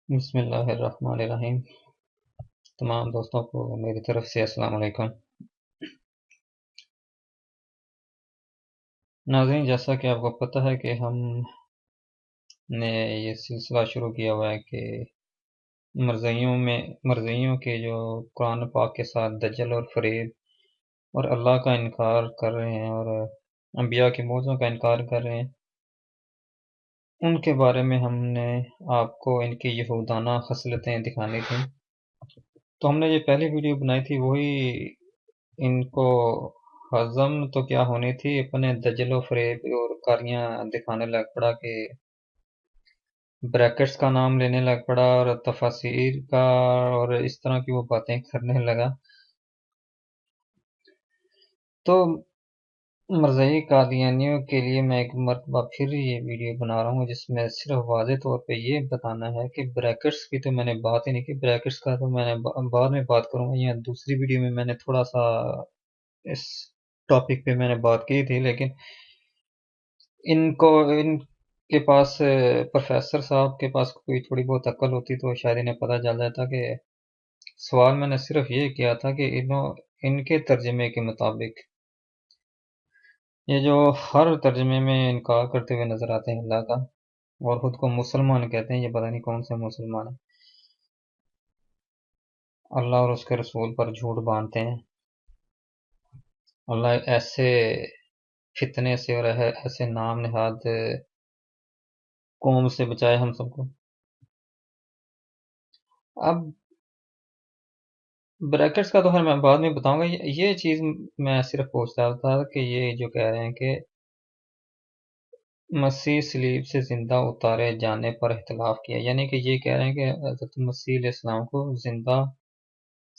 بسم اللہ الرحمن الرحیم۔ تمام دوستوں کو میری طرف سے السلام علیکم۔ ناظرین، جیسا کہ آپ کو پتہ ہے کہ ہم نے یہ سلسلہ شروع کیا ہوا ہے کہ مرضیوں کے جو قرآن پاک کے ساتھ دجل اور فریب اور اللہ کا انکار کر رہے ہیں اور انبیاء کے موعظوں کا انکار کر رہے ہیں، ان کے بارے میں ہم نے آپ کو ان کی یہودانہ خصلتیں دکھانی تھیں۔ تو ہم نے یہ پہلی ویڈیو بنائی تھی، وہی ان کو ہضم تو کیا ہونی تھی، اپنے دجل و فریب اور کاریاں دکھانے لگ پڑا کہ بریکٹس کا نام لینے لگ پڑا اور تفاسیر کا اور اس طرح کی وہ باتیں کرنے لگا۔ تو مرزئی قادیانیوں کے لیے میں ایک مرتبہ پھر یہ ویڈیو بنا رہا ہوں، جس میں صرف واضح طور پہ یہ بتانا ہے کہ بریکٹس کی تو میں نے بات ہی نہیں کی، بریکٹس کا تو میں نے بعد میں بات کروں گا، یا دوسری ویڈیو میں میں نے تھوڑا سا اس ٹاپک پہ میں نے بات کی تھی، لیکن ان کے پاس پروفیسر صاحب کے پاس کوئی تھوڑی بہت عقل ہوتی تو شاید انہیں پتہ چل جاتا کہ سوال میں نے صرف یہ کیا تھا کہ ان کے ترجمے کے مطابق یہ جو ہر ترجمے میں انکار کرتے ہوئے نظر آتے ہیں اللہ کا، اور خود کو مسلمان کہتے ہیں، یہ پتہ نہیں کون سے مسلمان ہیں، اللہ اور اس کے رسول پر جھوٹ باندھتے ہیں، اللہ ایسے فتنے سے اور ایسے نام نہاد قوم سے بچائے ہم سب کو۔ اب بریکٹس کا تو خیر میں بعد میں بتاؤں گا، یہ چیز میں صرف پوچھتا تھا کہ یہ جو کہہ رہے ہیں کہ مسیح صلیب سے زندہ اتارے جانے پر اختلاف کیا، یعنی کہ یہ کہہ رہے ہیں کہ حضرت مسیح علیہ السلام کو زندہ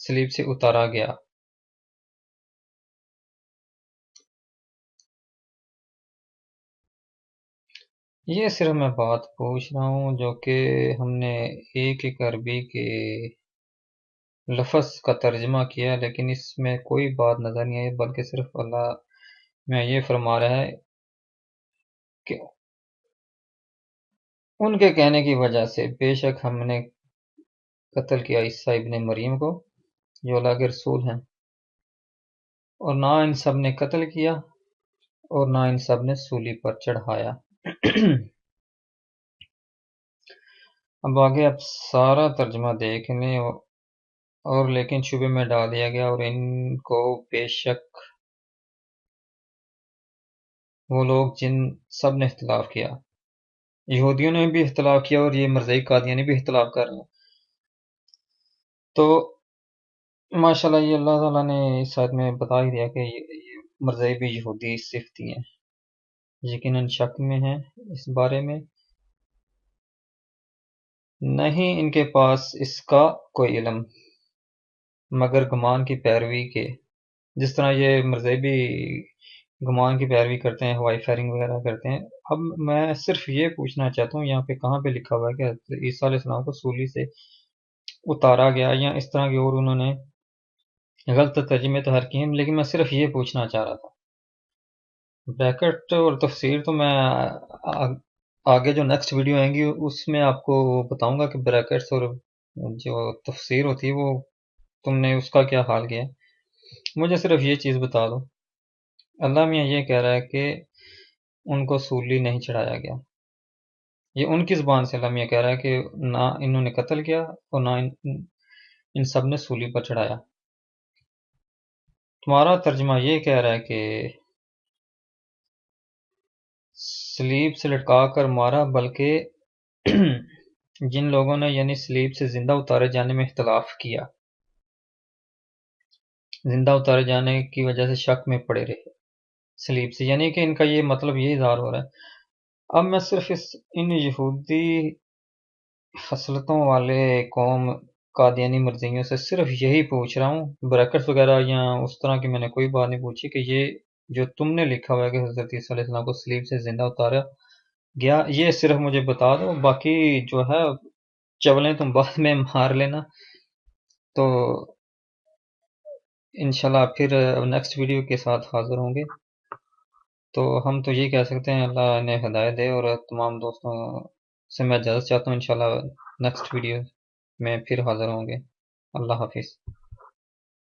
صلیب سے اتارا گیا۔ یہ صرف میں بات پوچھ رہا ہوں جو کہ ہم نے ایک عربی کے لفظ کا ترجمہ کیا، لیکن اس میں کوئی بات نظر نہیں آئی، بلکہ صرف اللہ میں یہ فرما رہا ہے کہ ان کے کہنے کی وجہ سے بے شک ہم نے قتل کیا عیسیٰ ابن مریم کو جو اللہ کے رسول ہیں، اور نہ ان سب نے قتل کیا اور نہ ان سب نے سولی پر چڑھایا۔ اب آگے آپ سارا ترجمہ دیکھ لیں، اور لیکن شبے میں ڈال دیا گیا، اور ان کو بے شک وہ لوگ جن سب نے اختلاف کیا، یہودیوں نے بھی اختلاف کیا اور یہ مرزئی قادیانی بھی اختلاف کر رہے ہیں۔ تو ماشاءاللہ یہ اللہ تعالیٰ نے اس آیت میں بتا ہی دیا کہ یہ مرزئی بھی یہودی صفتی ہیں، یقیناً شک میں ہیں اس بارے میں، نہیں ان کے پاس اس کا کوئی علم مگر گمان کی پیروی کے، جس طرح یہ مذہبی گمان کی پیروی کرتے ہیں، ہوائی فائرنگ وغیرہ کرتے ہیں۔ اب میں صرف یہ پوچھنا چاہتا ہوں، یہاں پہ کہاں پہ لکھا ہوا ہے کہ حضرت عیسیٰ علیہ السلام کو سولی سے اتارا گیا، یا اس طرح کی اور انہوں نے غلط ترجمے تو ہر کی ہیں، لیکن میں صرف یہ پوچھنا چاہ رہا تھا۔ بریکٹ اور تفسیر تو میں آگے جو نیکسٹ ویڈیو آئیں گی اس میں آپ کو بتاؤں گا کہ بریکٹس اور جو تفسیر ہوتی ہے وہ تم نے اس کا کیا حال کیا۔ مجھے صرف یہ چیز بتا دو، اللہ میاں یہ کہہ رہا ہے کہ ان کو سولی نہیں چڑھایا گیا، یہ ان کی زبان سے اللہ میاں کہہ رہا ہے کہ نہ انہوں نے قتل کیا اور نہ ان سب نے سولی پر چڑھایا۔ تمہارا ترجمہ یہ کہہ رہا ہے کہ سلیب سے لٹکا کر مارا، بلکہ جن لوگوں نے یعنی سلیب سے زندہ اتارے جانے میں اختلاف کیا، زندہ اتارے جانے کی وجہ سے شک میں پڑے رہے سلیب سے، یعنی کہ ان کا یہ مطلب یہ اظہار ہو رہا ہے۔ اب میں صرف ان یہودی خصلتوں والے قوم قادیانی مرزیوں سے صرف یہی پوچھ رہا ہوں، بریکٹس وغیرہ یا اس طرح کی میں نے کوئی بات نہیں پوچھی، کہ یہ جو تم نے لکھا ہوا ہے کہ حضرت عیسیٰ علیہ السلام کو سلیب سے زندہ اتارا گیا، یہ صرف مجھے بتا دو، باقی جو ہے چولیں تم بعد میں مار لینا۔ تو انشاءاللہ پھر نیکسٹ ویڈیو کے ساتھ حاضر ہوں گے۔ تو ہم تو یہ کہہ سکتے ہیں اللہ نے ہدایت دے، اور تمام دوستوں سے میں اجازت چاہتا ہوں انشاءاللہ نیکسٹ ویڈیو میں پھر حاضر ہوں گے۔ اللہ حافظ۔